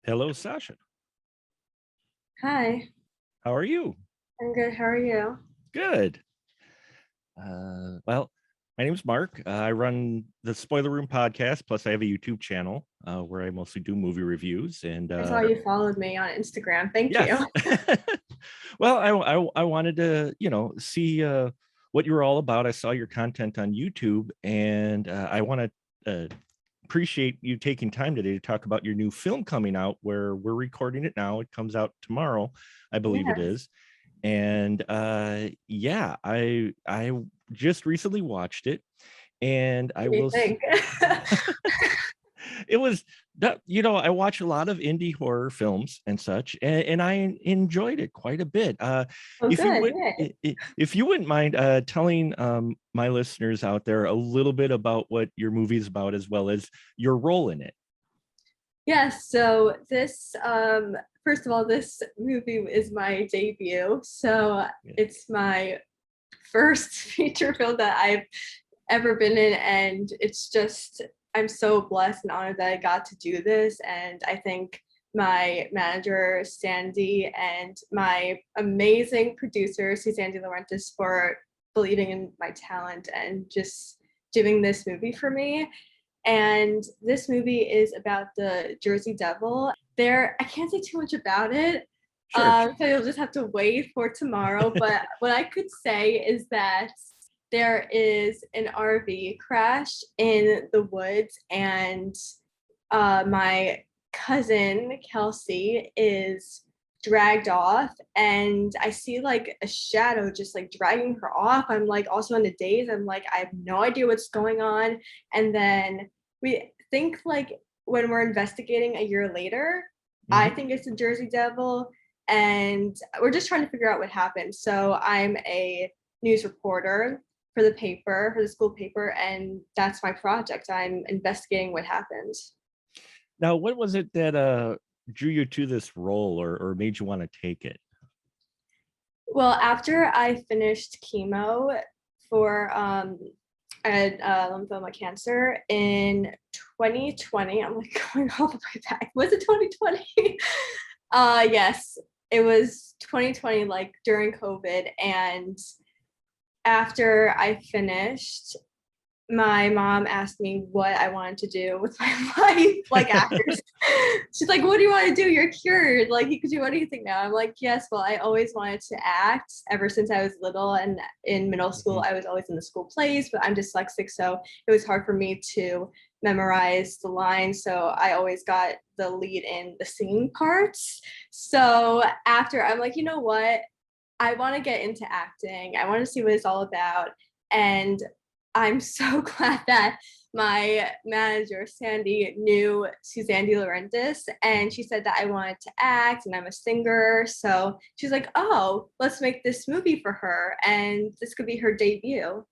Hello, Sasha. Hi, How are you? I'm good. How are you? Good. Well, my name's Mark. I run the Spoiler Room podcast. Plus, I have a YouTube channel where I mostly do movie reviews. And I saw you followed me on Instagram. Thank you. yes, well, I wanted to see what you were all about. I saw your content on YouTube, and I want to appreciate you taking time today to talk about your new film coming out. Where we're recording it now. It comes out tomorrow, I believe it Yes. is. And yeah, I just recently watched it, and I What do you will think? it was that, I watch a lot of indie horror films and such, and I enjoyed it quite a bit. Oh, If you good. would Yeah. if you wouldn't mind telling my listeners out there a little bit about what your movie is about, as well as your role in it. Yes. So first of all, this movie is my debut. So Yeah. it's my first feature film that I've ever been in, and I'm so blessed and honored that I got to do this. And I think my manager Sandy and my amazing producer Suzanne Laurentiis for believing in my talent and just doing this movie for me. And this movie is about the Jersey Devil. I can't say too much about it, Sure. so you'll just have to wait for tomorrow. But what I could say is that there is an RV crash in the woods, and my cousin Kelsey is dragged off, and I see like a shadow just like dragging her off. I'm like also in the daze. I'm like, I have no idea what's going on. And then we think like when we're investigating a year later, I Mhm. think it's the Jersey Devil, and we're just trying to figure out what happened. So I'm a news reporter for the school paper, and that's my project. I'm investigating what happened. Now, what was it that drew you to this role, or made you want to take it? Well, after I finished chemo for I had lymphoma cancer in 2020. I'm like going all the way back. Was it 2020? Yes, it was 2020, like during COVID. And after I finished, my mom asked me what I wanted to do with my life, like actors. She's like, "What do you want to do? You're cured. Like, you could do anything now." I'm like, "Yes, well, I always wanted to act ever since I was little. And in middle school, Mhm. I was always in the school plays, but I'm dyslexic. So it was hard for me to memorize the lines. So I always got the lead in the singing parts. So after, I'm like, you know what? I want to get into acting. I want to see what it's all about. And I'm so glad that my manager, Sandy, knew Suzanne De Laurentiis, and she said that I wanted to act and I'm a singer. So she's like, oh, let's make this movie for her. And this could be her debut.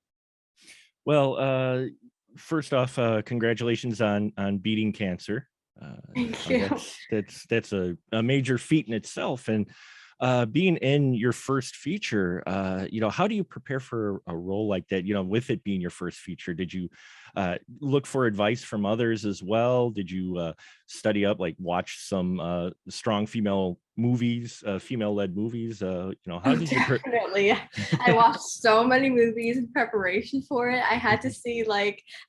Well, first off, congratulations on beating cancer. Thank you. That's a major feat in itself, and being in your first feature, how do you prepare for a role like that? With it being your first feature, did you look for advice from others as well? Did you study up, like watch some strong female movies, female-led movies? How Oh, did you? definitely. I watched so many movies in preparation for it. I had to see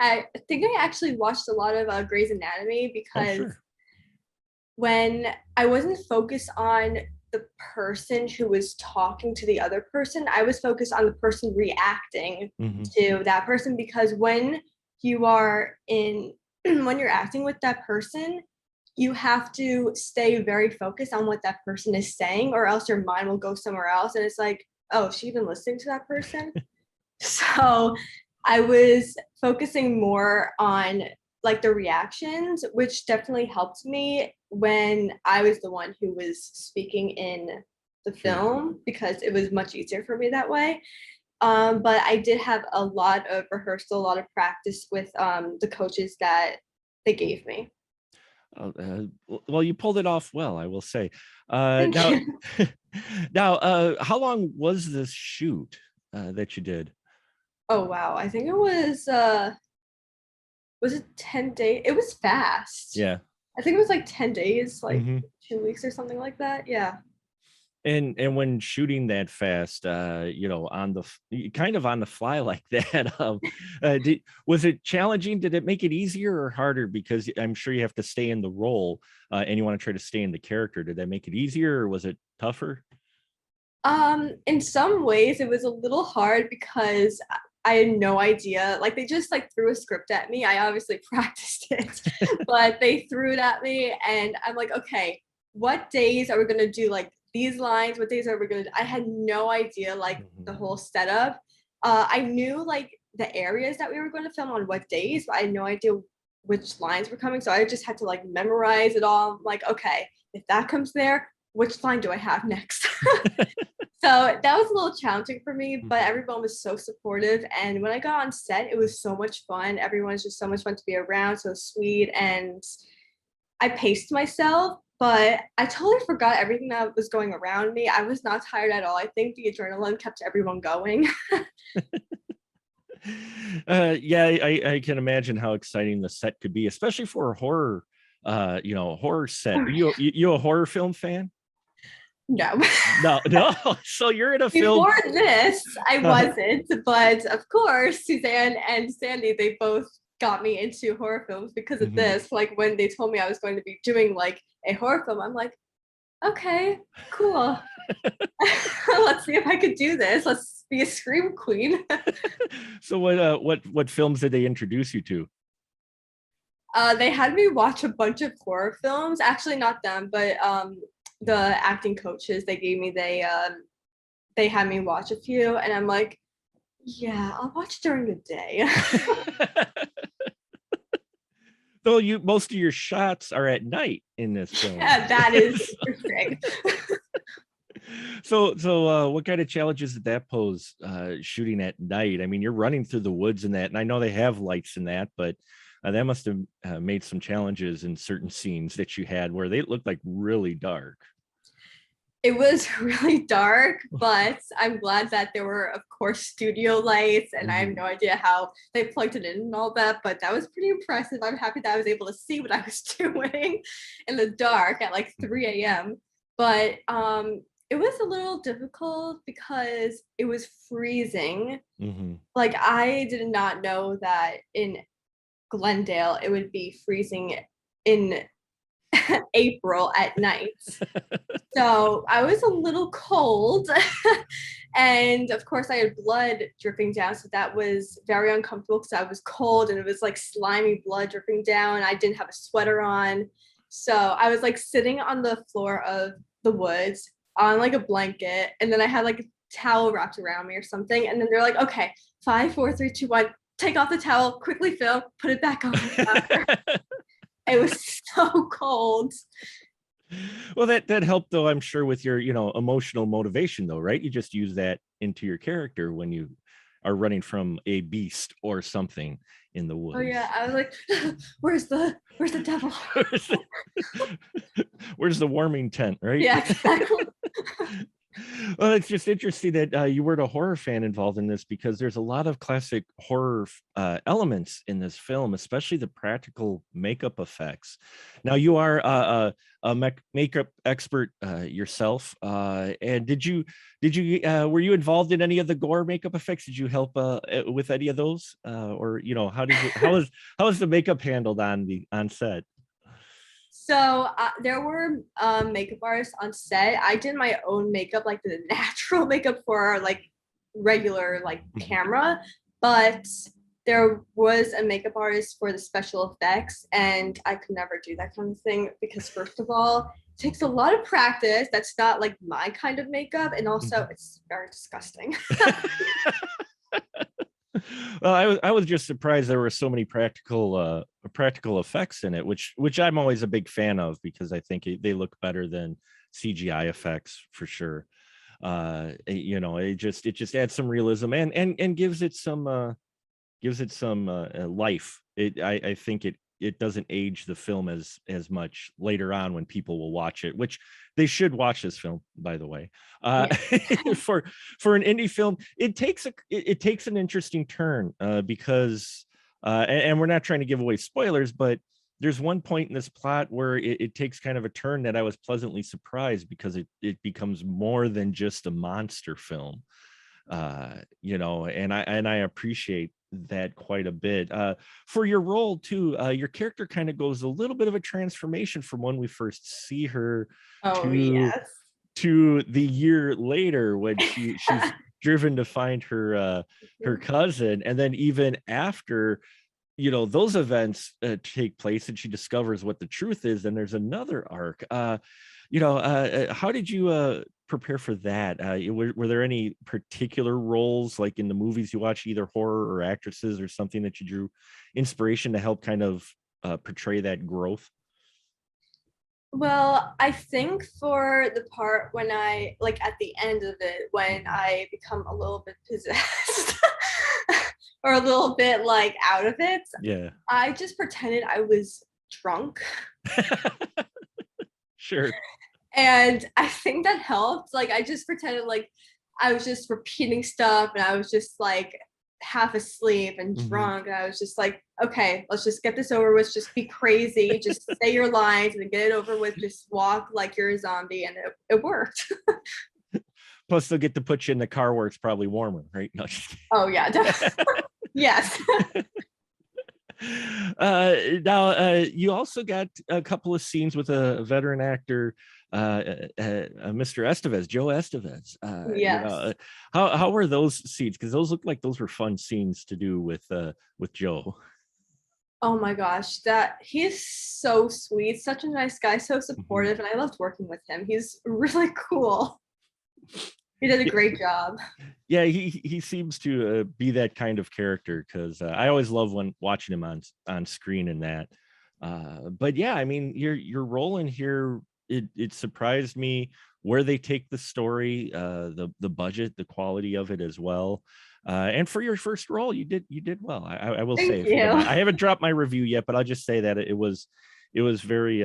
I think I actually watched a lot of Grey's Anatomy Oh, because sure. when I wasn't focused on the person who was talking to the other person, I was focused on the person reacting Hmm. to that person, because when you are in when you're acting with that person, you have to stay very focused on what that person is saying, or else your mind will go somewhere else, and it's like, oh, is she even listening to that person? So I was focusing more on like the reactions, which definitely helped me when I was the one who was speaking in the Sure. film, because it was much easier for me that way. But I did have a lot of rehearsal, a lot of practice with the coaches that they gave me. Well, you pulled it off well, I will say. Thank Now, you. now, how long was this shoot that you did? Oh wow, I think it was it 10 days? It was fast. Yeah. I think it was like 10 days, like Hmm. 2 weeks or something like that. Yeah. And when shooting that fast, on kind of on the fly like that, was it challenging? Did it make it easier or harder? Because I'm sure you have to stay in the role, and you want to try to stay in the character. Did that make it easier, or was it tougher? In some ways it was a little hard because I had no idea. Like they just like threw a script at me. I obviously practiced it, but they threw it at me and I'm like, okay, what days are we gonna do like these lines? What days are we gonna do? I had no idea like the Mhm. whole setup. I knew like the areas that we were going to film on what days, but I had no idea which lines were coming. So I just had to like memorize it all. I'm like, okay, if that comes there, which line do I have next? So that was a little challenging for me, but Mhm. everyone was so supportive. And when I got on set, it was so much fun. Everyone's just so much fun to be around, so sweet. And I paced myself, but I totally forgot everything that was going around me. I was not tired at all. I think the adrenaline kept everyone going. Yeah, I can imagine how exciting the set could be, especially for a horror, horror set. You a horror film fan? No. No, no. So you're in a film. Before this, I Uh, wasn't, but of course, Suzanne and Sandy, they both got me into horror films because of mhm. this. Like when they told me I was going to be doing like a horror film, I'm like, okay, cool. Let's see if I could do this. Let's be a scream queen. So what films did they introduce you to? They had me watch a bunch of horror films. Actually, not them, but the acting coaches they gave me. They had me watch a few, and I'm like, yeah, I'll watch during the day. Though you most of your shots are at night in this film. Yeah, that is interesting. So what kind of challenges did that pose, shooting at night? I mean, you're running through the woods and that, and I know they have lights in that, but that must have made some challenges in certain scenes that you had where they looked like really dark. It was really dark, but I'm glad that there were, of course, studio lights, and I have Mhm. no idea how they plugged it in and all that, but that was pretty impressive. I'm happy that I was able to see what I was doing in the dark at like 3 a.m. But it was a little difficult because it was freezing. Mhm. Like I did not know that in Glendale it would be freezing in April at night. So I was a little cold. And of course, I had blood dripping down. So that was very uncomfortable because I was cold and it was like slimy blood dripping down. I didn't have a sweater on. So I was like sitting on the floor of the woods on like a blanket. And then I had like a towel wrapped around me or something. And then they're like, okay, 5, 4, 3, 2, 1, take off the towel, quickly fill, put it back on. It was so cold. Well, that helped though, I'm sure, with your, emotional motivation though, right? You just use that into your character when you are running from a beast or something in the Oh yeah, woods. I was like, where's the devil? where's, the, where's the warming tent, right? Yeah, exactly. Well, it's just interesting that you were a horror fan involved in this, because there's a lot of classic horror elements in this film, especially the practical makeup effects. Now, you are makeup expert yourself, and were you involved in any of the gore makeup effects? Did you help with any of those, or how is the makeup handled on set? So there were makeup artists on set. I did my own makeup, like the natural makeup for like regular like Mhm. camera, but there was a makeup artist for the special effects, and I could never do that kind of thing because first of all, it takes a lot of practice. That's not like my kind of makeup, and also Mhm. it's very disgusting. Well, I was just surprised there were so many practical effects in it, which I'm always a big fan of, because I think they look better than CGI effects for sure. It just adds some realism, and gives it some life. I think it doesn't age the film as much later on when people will watch it, which they should watch this film, by the way. uh Yeah. for for an indie film, it takes an interesting turn, because and we're not trying to give away spoilers, but there's one point in this plot where it takes kind of a turn that I was pleasantly surprised, because it becomes more than just a monster film. And I appreciate that quite a bit. For your role too, your character kind of goes a little bit of a transformation from when we first see her Oh to yes. the year later when she's driven to find her cousin, and then even after those events take place and she discovers what the truth is, and there's another arc. How did you prepare for that? Were there any particular roles, like in the movies you watch, either horror or actresses or something, that you drew inspiration to help kind of portray that growth? Well, I think for the part when I like at the end of it, when I become a little bit possessed or a little bit like out of it, Yeah. I just pretended I was drunk. Sure. And I think that helped. Like I just pretended like I was just repeating stuff and I was just like half asleep and Mhm. drunk. And I was just like, okay, let's just get this over with. Just be crazy. Just say your lines and get it over with. Just walk like you're a zombie. And it worked. Plus they'll get to put you in the car where it's probably warmer, right? No, just Oh, yeah. Yes. now, you also got a couple of scenes with a veteran actor, Mr. Estevez, Joe Estevez. Yes. How were those scenes? Because those look like those were fun scenes to do with Joe. Oh my gosh, that he's so sweet, such a nice guy, so Mhm. supportive, and I loved working with him. He's really cool. He did a great job. Yeah, he seems to be that kind of character, because I always love when watching him on screen in that. But yeah, I mean, your role in here, it surprised me where they take the story, the budget, the quality of it as well. And for your first role, you did well. I will say, Thank if you don't you. mind. I haven't dropped my review yet, but I'll just say that it was very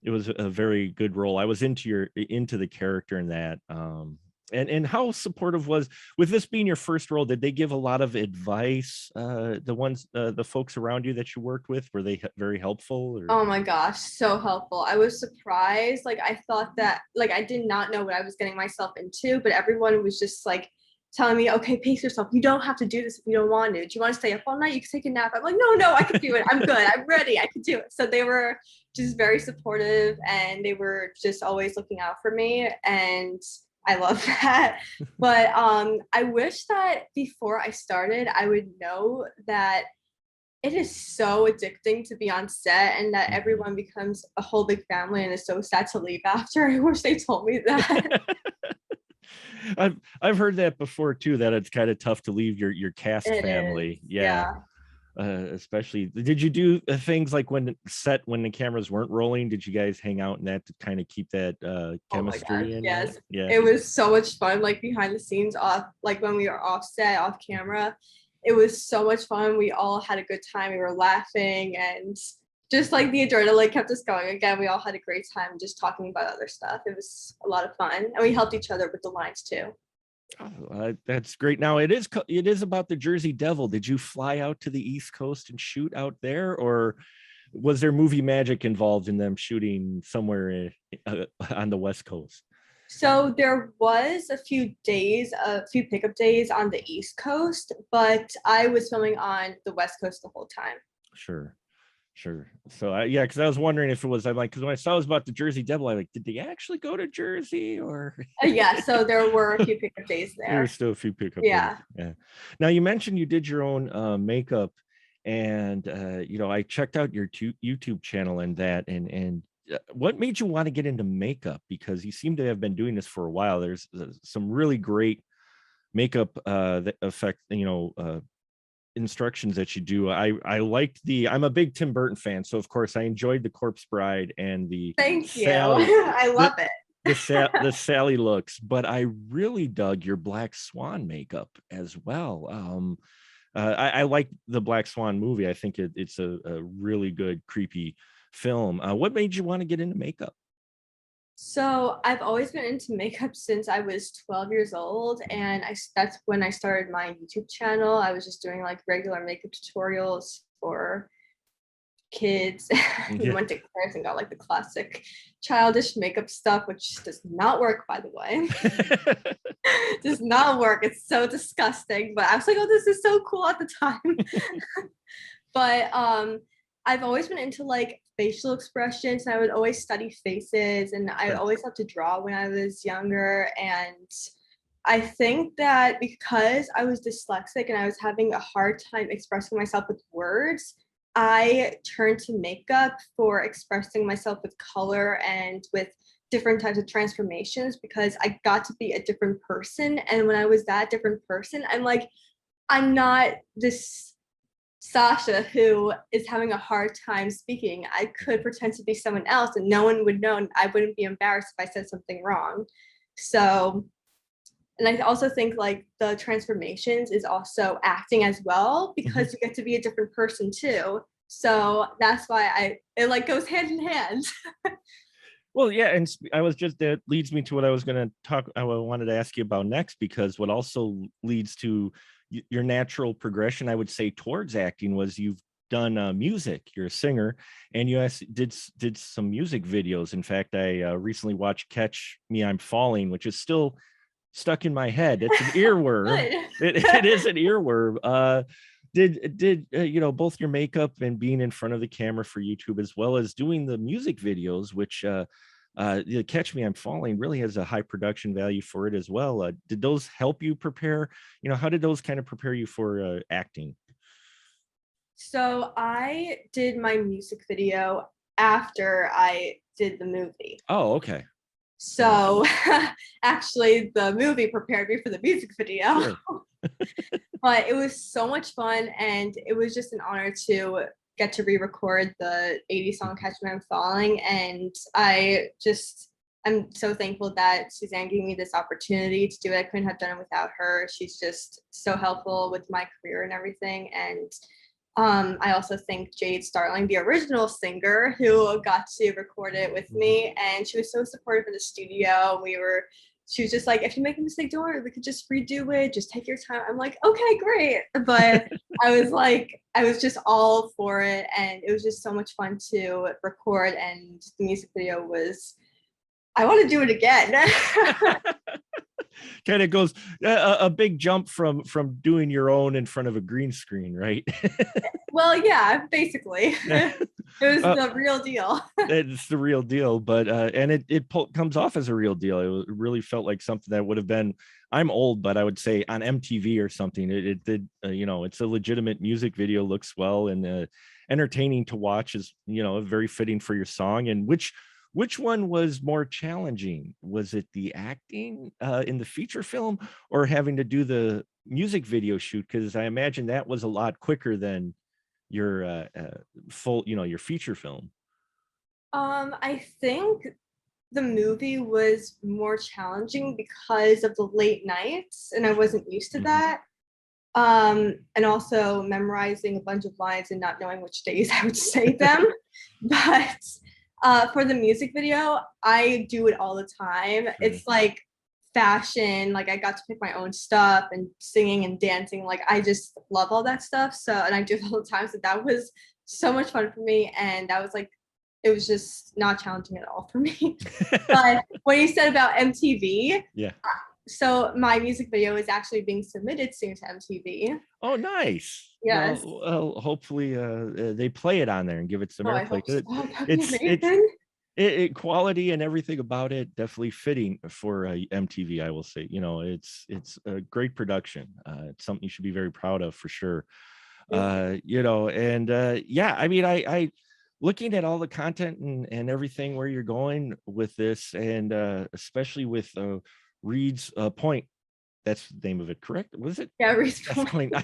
it was a very good role. I was into the character in that. And how supportive was, with this being your first role, did they give a lot of advice, the folks around you that you worked with, were they very helpful, or? Oh my gosh, so helpful. I was surprised. Like I thought that like I did not know what I was getting myself into, but everyone was just like telling me, okay, pace yourself. You don't have to do this if you don't want to. Do you want to stay up all night? You can take a nap. I'm like, no, I can do it. I'm good. I'm ready. I can do it. So they were just very supportive and they were just always looking out for me. And I love that. But I wish that before I started, I would know that it is so addicting to be on set and that Mhm. everyone becomes a whole big family and is so sad to leave after. I wish they told me that. I've heard that before too, that it's kind of tough to leave your cast It is. family. Yeah. Yeah. Especially, did you do things like when the cameras weren't rolling? Did you guys hang out in that to kind of keep that Oh my gosh. chemistry in that? Yes. Yeah. It was so much fun, like behind the scenes, off, like when we were off set, off camera. It was so much fun. We all had a good time. We were laughing and just like the adrenaline kept us going. Again, we all had a great time just talking about other stuff. It was a lot of fun. And we helped each other with the lines too. Oh, that's great. Now it is about the Jersey Devil. Did you fly out to the East Coast and shoot out there, or was there movie magic involved in them shooting somewhere on the West Coast? So there was a few days, a few pickup days on the East Coast, but I was filming on the West Coast the whole time. Sure, sure. So yeah, because I was wondering if it was. I'm like, because when I saw it was about the Jersey Devil, I'm like, did they actually go to Jersey, or? Yeah, so there were a few pickup days There's there. still a few pickup days. Yeah. Yeah. Now you mentioned you did your own makeup, and I checked out your YouTube channel and that, and what made you want to get into makeup? Because you seem to have been doing this for a while. There's some really great makeup that effect, instructions that you do. I liked I'm a big Tim Burton fan, so of course I enjoyed the Corpse Bride and the Thank you. Sally, I the love it. the Sally looks, but I really dug your Black Swan makeup as well. I like the Black Swan movie. I think it's a really good creepy film. What made you want to get into makeup? So I've always been into makeup since I was 12 years old, and that's when I started my YouTube channel. I was just doing like regular makeup tutorials for kids. We Yeah. went to Claire's and got like the classic childish makeup stuff, which does not work, by the way. Does not work. It's so disgusting. But I was like, oh, this is so cool at the time. But I've always been into like facial expressions. And I would always study faces, and I Sure. always loved to draw when I was younger. And I think that because I was dyslexic and I was having a hard time expressing myself with words, I turned to makeup for expressing myself with color and with different types of transformations, because I got to be a different person. And when I was that different person, I'm like, I'm not this Sasha who is having a hard time speaking. I could pretend to be someone else and no one would know, and I wouldn't be embarrassed if I said something wrong. So, and I also think like the transformations is also acting as well, Mhm. because you get to be a different person too. So that's why it like goes hand in hand. Well, yeah, and I was just that leads me to what I was going to talk. I wanted to ask you about next, because what also leads to your natural progression, I would say, towards acting was you've done music. You're a singer, and you did some music videos. In fact, I recently watched "Catch Me, I'm Falling," which is still stuck in my head. It's an earworm. Good. It is an earworm. Did both your makeup and being in front of the camera for YouTube, as well as doing the music videos, which Catch Me I'm Falling really has a high production value for it as well. Did those help you prepare? How did those kind of prepare you for acting? So I did my music video after I did the movie. Oh, okay. So actually, the movie prepared me for the music video. Sure. But it was so much fun, and it was just an honor to get to re-record the 80 song Catch Me I'm Falling. And I'm so thankful that Suzanne gave me this opportunity to do it. I couldn't have done it without her. She's just so helpful with my career and everything. And I also thank Jade Starling, the original singer, who got to record it with me, and she was so supportive in the studio. She was just like, if you make a mistake, don't worry, we could just redo it. Just take your time. I'm like, okay, great. But I was just all for it, and it was just so much fun to record. And the music video was, I want to do it again. Kind of goes a big jump from doing your own in front of a green screen, right? Well, yeah, basically. Yeah. It was the real deal. It's the real deal, but and it comes off as a real deal. It really felt like something that would have been, I'm old, but I would say on MTV or something. It did, it's a legitimate music video, looks well, and entertaining to watch, is very fitting for your song. And which one was more challenging? Was it the acting in the feature film, or having to do the music video shoot? Because I imagine that was a lot quicker than your full, your feature film. I think the movie was more challenging because of the late nights, and I wasn't used to Mhm. that. And also memorizing a bunch of lines and not knowing which days I would say them. But for the music video, I do it all the time. Sure. It's like fashion, like I got to pick my own stuff, and singing and dancing. Like I just love all that stuff. So, and I do it all the time. So that was so much fun for me. And that was like, it was just not challenging at all for me. But what you said about MTV, Yeah. so my music video is actually being submitted soon to MTV. Oh, nice. Yes. Well, hopefully they play it on there and give it some Oh, I airplay. hope so. That'd be It's amazing. quality and everything about it definitely fitting for MTV. I will say, it's a great production. It's something you should be very proud of, for sure. Thank you. And yeah, I mean, I looking at all the content and everything, where you're going with this, and especially with Reed's Point. That's the name of it, correct? Was it? Yeah, Reese That's Point. going.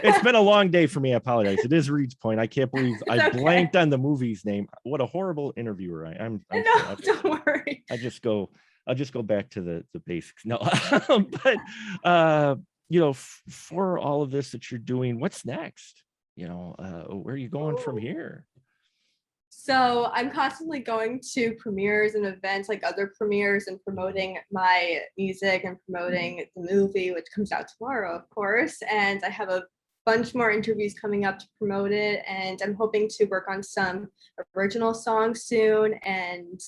It's been a long day for me. I apologize. It is Reed's Point. I can't believe It's I okay. blanked on the movie's name. What a horrible interviewer I'm No, sorry. don't worry. I just go. I'll just go back to the basics. No, but uh, for all of this that you're doing, what's next? Where are you going from here? So I'm constantly going to premieres and events like other premieres and promoting my music and promoting the movie, which comes out tomorrow, of course. And I have a bunch more interviews coming up to promote it, and I'm hoping to work on some original songs soon. And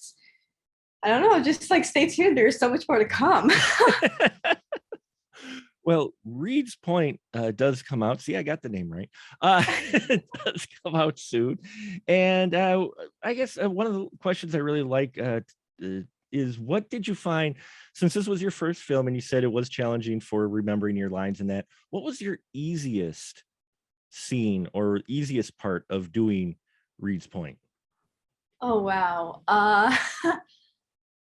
I don't know, just like stay tuned. There's so much more to come. Well, Reed's Point does come out. See, I got the name right. It does come out soon. And I guess one of the questions I really like is, what did you find, since this was your first film and you said it was challenging for remembering your lines and that, what was your easiest scene or easiest part of doing Reed's Point? Oh, wow. I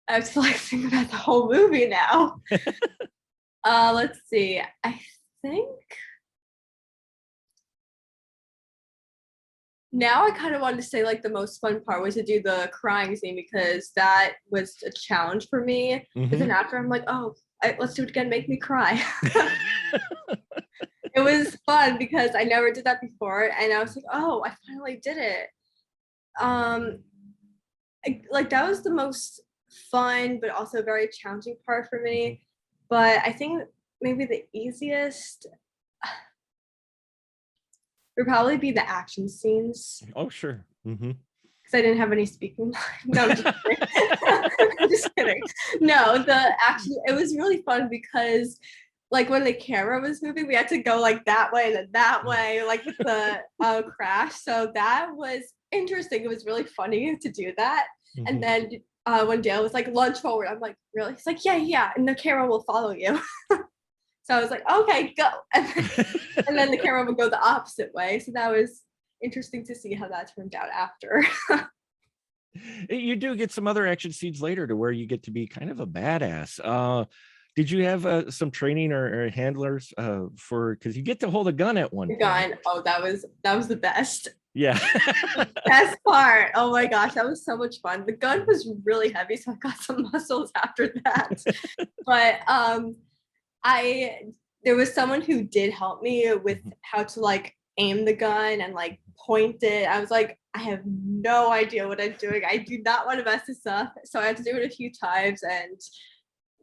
have to like think about the whole movie now. Let's see. I think now I kind of wanted to say like the most fun part was to do the crying scene, because that was a challenge for me. But then after I'm like, oh, let's do it again, make me cry. It was fun because I never did that before, and I was like, oh, I finally did it. Like that was the most fun but also very challenging part for me. But I think maybe the easiest would probably be the action scenes. Oh, sure. Because I didn't have any speaking lines. No, I'm just kidding. I'm just kidding. No, the action, it was really fun because like when the camera was moving, we had to go like that way and then that way, like with the crash. So that was interesting. It was really funny to do that. And then when Dale was like, lunge forward, I'm like, really? He's like, yeah, and the camera will follow you. So I was like, okay, go. And then the camera would go the opposite way. So that was interesting to see how that turned out after. You do get some other action scenes later to where you get to be kind of a badass. Did you have some training or handlers because you get to hold a gun at one point? Gun. Oh, that was the best. Yeah. Best part. Oh my gosh, that was so much fun. The gun was really heavy, so I got some muscles after that. But there was someone who did help me with how to like aim the gun and like point it. I was like, I have no idea what I'm doing. I do not want to mess this up. So I had to do it a few times and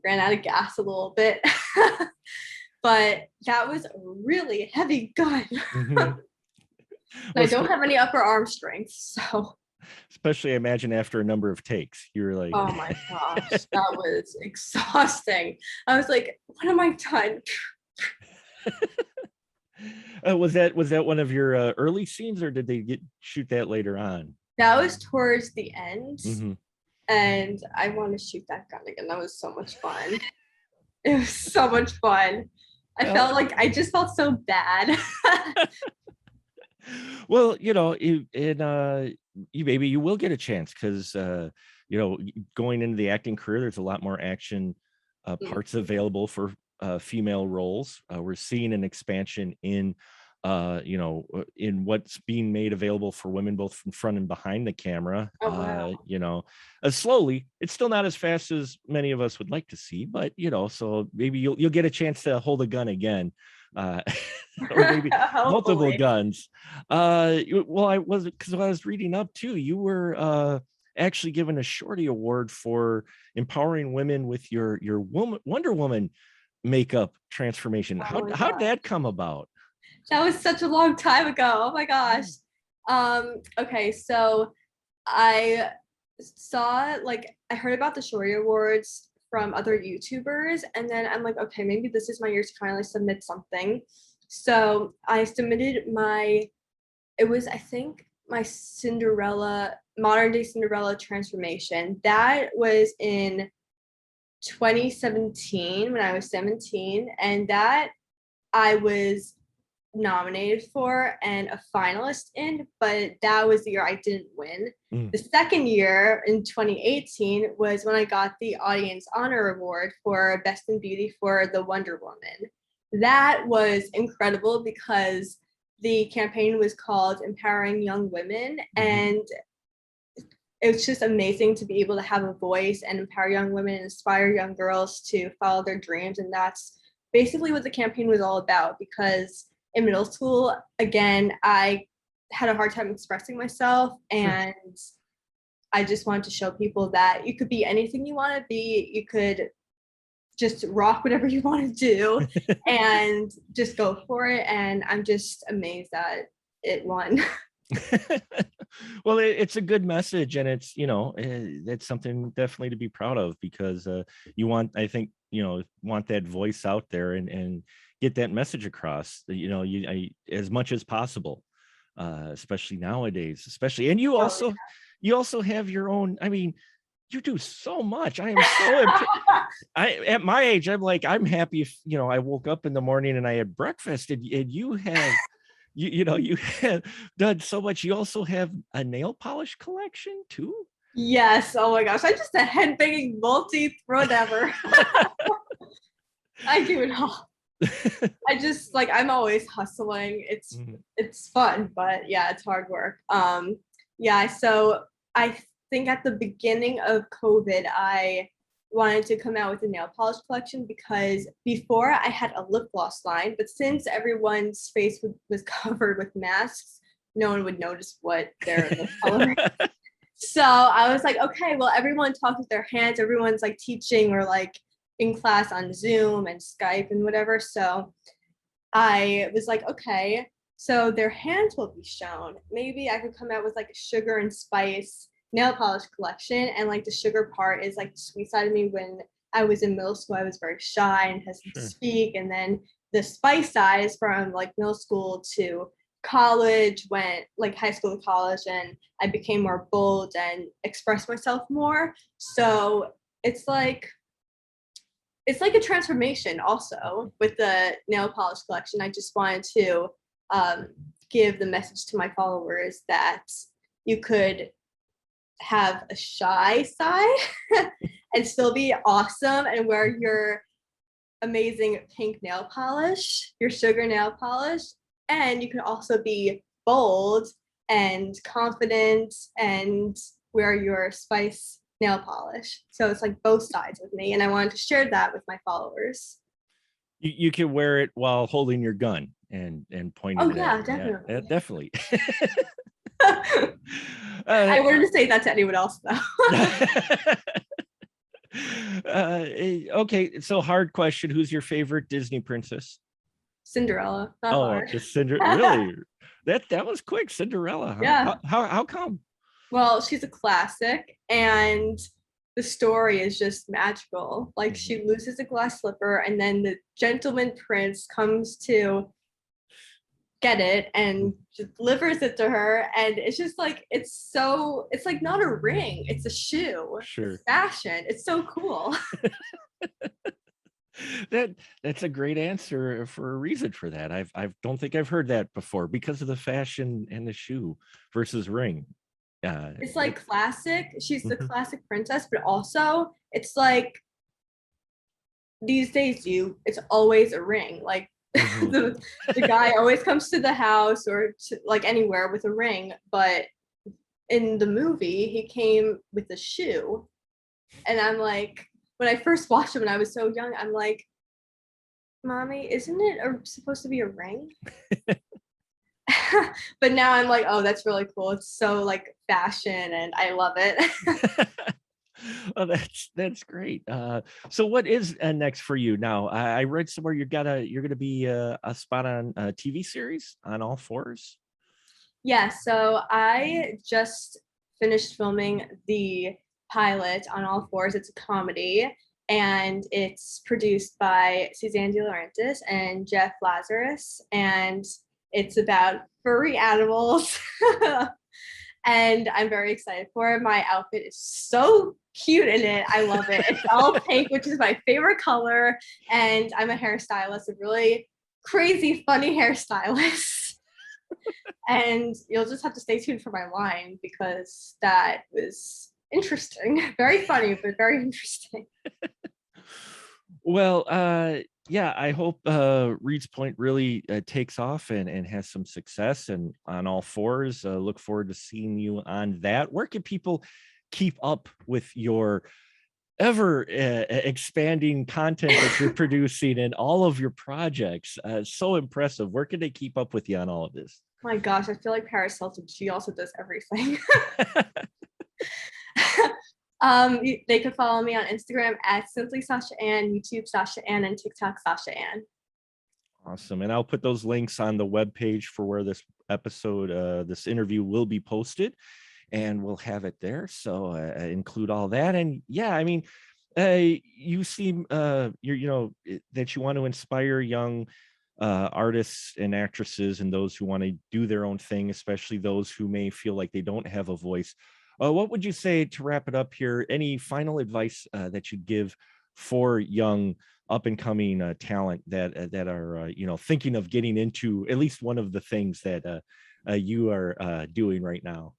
ran out of gas a little bit. But that was a really heavy gun. I don't have any upper arm strength, so. Especially, I imagine after a number of takes, you were like, oh my gosh, that was exhausting. I was like, what am I done? Was that one of your early scenes, or did they shoot that later on? That was towards the end, and I want to shoot that gun again. That was so much fun. It was so much fun. I just felt so bad. Well, you maybe you will get a chance because going into the acting career, there's a lot more action parts available for female roles. We're seeing an expansion in in what's being made available for women, both from front and behind the camera. Oh, wow. Slowly. It's still not as fast as many of us would like to see, but so maybe you'll get a chance to hold a gun again. Or maybe multiple guns. Well, I was reading up too, you were actually given a Shorty Award for empowering women with your Wonder Woman makeup transformation. How'd that come about? That was such a long time ago. Oh my gosh. Okay, so I I heard about the Shorty Awards from other YouTubers, and then I'm like, okay, maybe this is my year to finally submit something. So I submitted I think my modern day Cinderella transformation. That was in 2017 when I was 17, and that I was nominated for and a finalist in, but that was the year I didn't win. The second year in 2018 was when I got the Audience Honor Award for Best in Beauty for the Wonder Woman. That was incredible because the campaign was called Empowering Young Women, and it was just amazing to be able to have a voice and empower young women and inspire young girls to follow their dreams. And that's basically what the campaign was all about, because in middle school, again, I had a hard time expressing myself, and I just wanted to show people that you could be anything you want to be. You could just rock whatever you want to do and just go for it. And I'm just amazed that it won. Well, it's a good message, and it's, it's something definitely to be proud of, because you want, I think, want that voice out there, and get that message across, as much as possible, especially nowadays, especially. And you also have your own, I mean, you do so much. I am so at my age, I'm like, I'm happy if, I woke up in the morning and I had breakfast, and you have you have done so much. You also have a nail polish collection too. Yes. Oh my gosh. I'm just a headbanging multi-throat ever. I do it all. I just like, I'm always hustling. It's fun, but yeah, it's hard work. Yeah, so I think at the beginning of COVID, I wanted to come out with a nail polish collection because before I had a lip gloss line, but since everyone's face was covered with masks, no one would notice what their lip color is. So I was like, okay, well, everyone talks with their hands. Everyone's like teaching or like in class on Zoom and Skype and whatever. So I was like, okay, so their hands will be shown. Maybe I could come out with like a sugar and spice nail polish collection. And like the sugar part is like the sweet side of me. When I was in middle school, I was very shy and hesitant to speak. And then the spice side is from like middle school to college, went like high school to college, and I became more bold and expressed myself more. So it's like a transformation also with the nail polish collection. I just wanted to give the message to my followers that you could have a shy side and still be awesome and wear your amazing pink nail polish, your sugar nail polish, and you can also be bold and confident and wear your spice nail polish. So it's like both sides with me, and I wanted to share that with my followers. You can wear it while holding your gun and pointing it yeah, at definitely. Yeah, definitely. I wouldn't say that to anyone else though. Okay, so hard question. Who's your favorite Disney princess? Cinderella. Not hard. Just really? That was quick. Cinderella, huh? Yeah. How come? Well, she's a classic, and the story is just magical. Like she loses a glass slipper, and then the gentleman prince comes to get it and delivers it to her, and it's just like it's like not a ring, it's a shoe. Sure. It's fashion. It's so cool. That's a great answer for a reason for that. I don't think I've heard that before, because of the fashion and the shoe versus ring. It's like classic. She's the classic princess, but also it's like these days it's always a ring. Like the guy always comes to the house or to, like anywhere with a ring, but in the movie he came with a shoe. And I'm like, when I first watched it when I was so young, I'm like, Mommy, isn't it supposed to be a ring? But now I'm like, oh, that's really cool. It's so like fashion and I love it. Oh, that's great. So what is next for you now? I read somewhere you're gonna be a spot on a TV series on All Fours. Yeah, so I just finished filming the pilot on All Fours. It's a comedy, and it's produced by Suzanne De Laurentiis and Jeff Lazarus, and it's about furry animals. And I'm very excited for it. My outfit is so cute in it. I love it. It's all pink, which is my favorite color. And I'm a hairstylist, a really crazy, funny hairstylist. And you'll just have to stay tuned for my line because that was interesting. Very funny, but very interesting. Well, yeah, I hope Reed's Point really takes off and has some success and on All Fours. Look forward to seeing you on that. Where can people keep up with your ever expanding content that you're producing and all of your projects? So impressive. Where can they keep up with you on all of this? My gosh, I feel like Paris Hilton. She also does everything. They could follow me on Instagram at simply Sasha Anne, YouTube Sasha Anne, and TikTok Sasha Anne. Awesome. And I'll put those links on the webpage for where this episode, this interview will be posted, and we'll have it there. So include all that. And yeah, I mean, you seem that you want to inspire young artists and actresses and those who want to do their own thing, especially those who may feel like they don't have a voice. What would you say to wrap it up here? Any final advice that you'd give for young up and coming talent that are thinking of getting into at least one of the things that you are doing right now?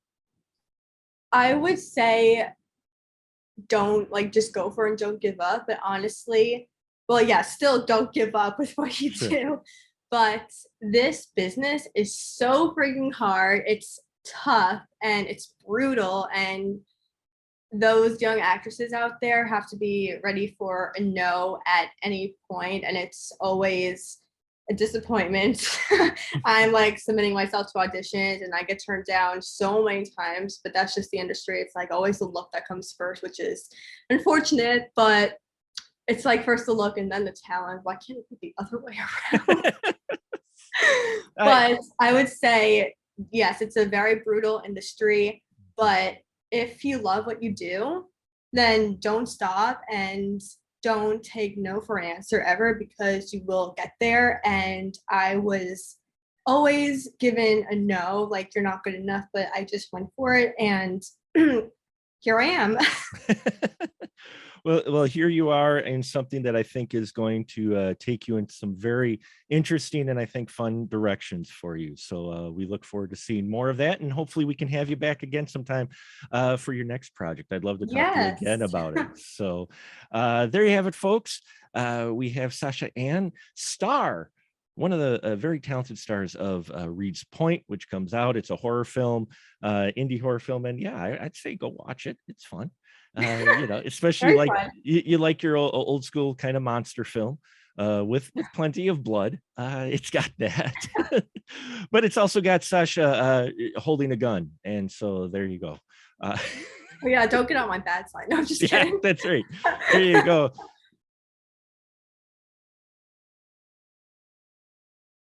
I would say don't just go for it and don't give up. But honestly, well, yeah, still don't give up with what you Sure. do. But this business is so freaking hard. It's tough and it's brutal. And those young actresses out there have to be ready for a no at any point, and it's always a disappointment. I'm submitting myself to auditions and I get turned down so many times, but that's just the industry. It's always the look that comes first, which is unfortunate, but it's first the look and then the talent. Why can't it be the other way around? But I would say, yes, it's a very brutal industry, but if you love what you do, then don't stop and don't take no for an answer ever, because you will get there. And I was always given a no, you're not good enough, but I just went for it, and here I am. Well, here you are in something that I think is going to take you in some very interesting and I think fun directions for you. So we look forward to seeing more of that, and hopefully we can have you back again sometime for your next project. I'd love to talk to you again Yes. about it. So there you have it, folks. We have Sasha Anne, star, one of the very talented stars of Reed's Point, which comes out. It's a horror film, indie horror film, and yeah, I'd say go watch it. It's fun. Especially Very fun. you like your old school kind of monster film with plenty of blood. It's got that, but it's also got Sasha holding a gun, and so there you go. Oh, yeah, don't get on my bad side. No, I'm just Yeah, kidding. that's right. There you go.